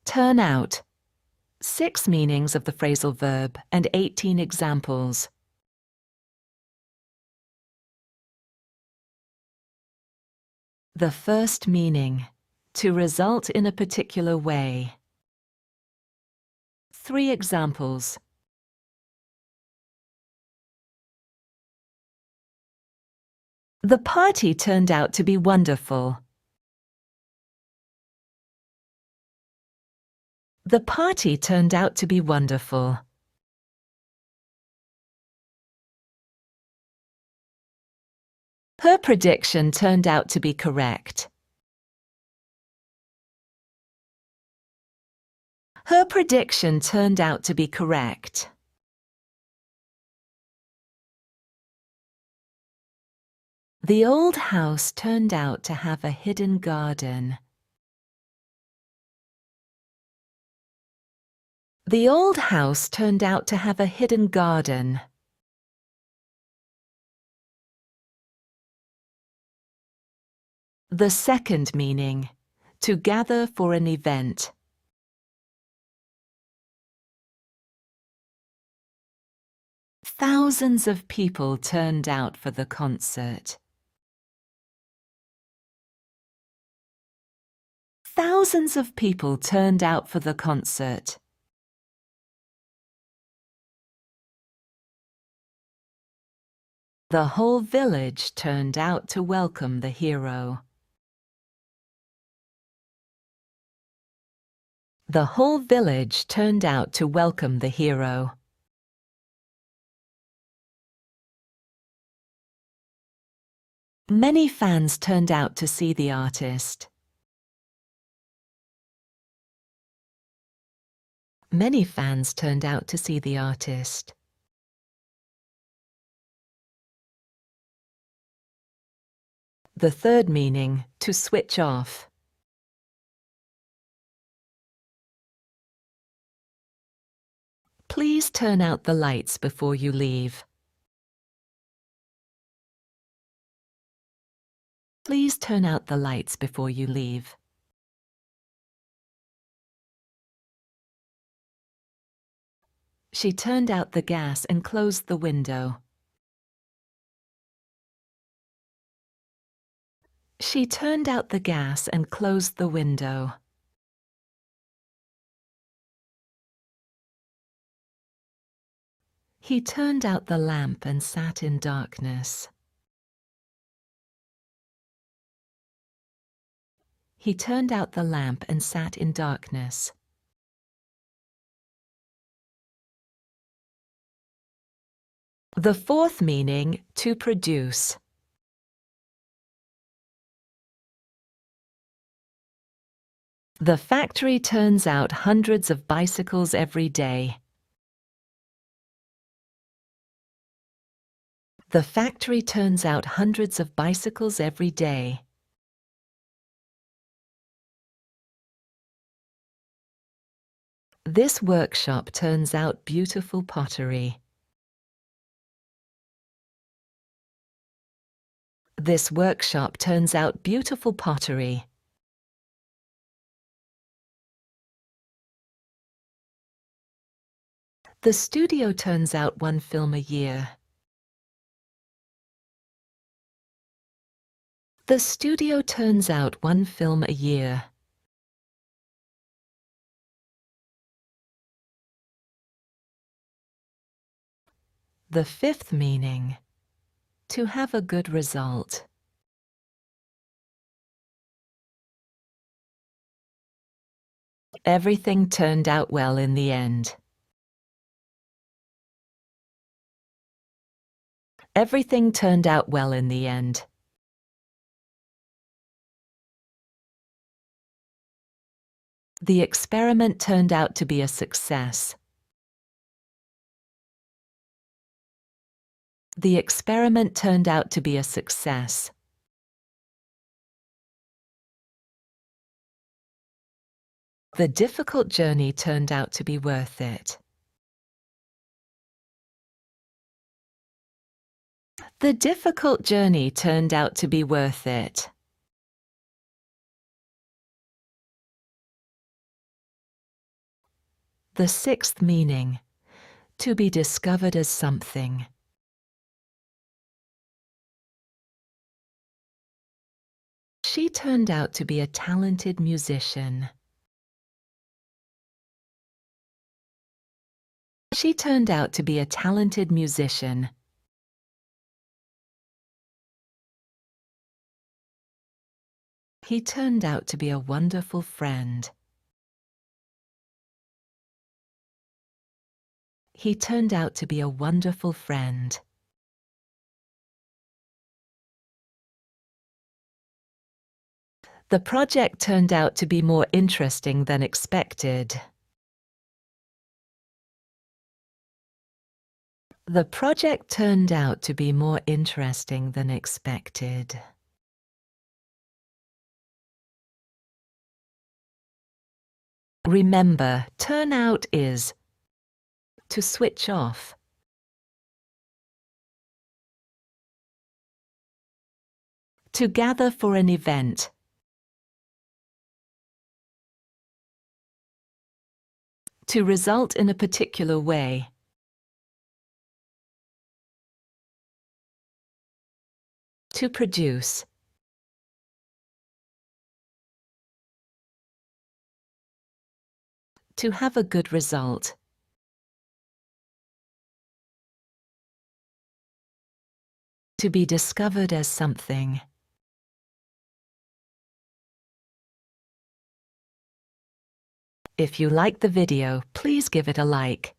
Turn out. 6 meanings of the phrasal verb and 18 examples. The first meaning, to result in a particular way. 3 examples. The party turned out to be wonderful. The party turned out to be wonderful. Her prediction turned out to be correct. Her prediction turned out to be correct. The old house turned out to have a hidden garden. The old house turned out to have a hidden garden. The second meaning, to gather for an event. Thousands of people turned out for the concert. Thousands of people turned out for the concert. The whole village turned out to welcome the hero. The whole village turned out to welcome the hero. Many fans turned out to see the artist. Many fans turned out to see the artist. The third meaning, to switch off. Please turn out the lights before you leave. Please turn out the lights before you leave. She turned out the gas and closed the window. She turned out the gas and closed the window. He turned out the lamp and sat in darkness. He turned out the lamp and sat in darkness. The fourth meaning, to produce. The factory turns out hundreds of bicycles every day. The factory turns out hundreds of bicycles every day. This workshop turns out beautiful pottery. This workshop turns out beautiful pottery. The studio turns out one film a year. The studio turns out one film a year. The fifth meaning, to have a good result. Everything turned out well in the end. Everything turned out well in the end. The experiment turned out to be a success. The experiment turned out to be a success. The difficult journey turned out to be worth it. The difficult journey turned out to be worth it. The sixth meaning, to be discovered as something. She turned out to be a talented musician. She turned out to be a talented musician. He turned out to be a wonderful friend. He turned out to be a wonderful friend. The project turned out to be more interesting than expected. The project turned out to be more interesting than expected. Remember, turn out is to switch off. To gather for an event. To result in a particular way. To produce. To have a good result. To be discovered as something. If you like the video, please give it a like.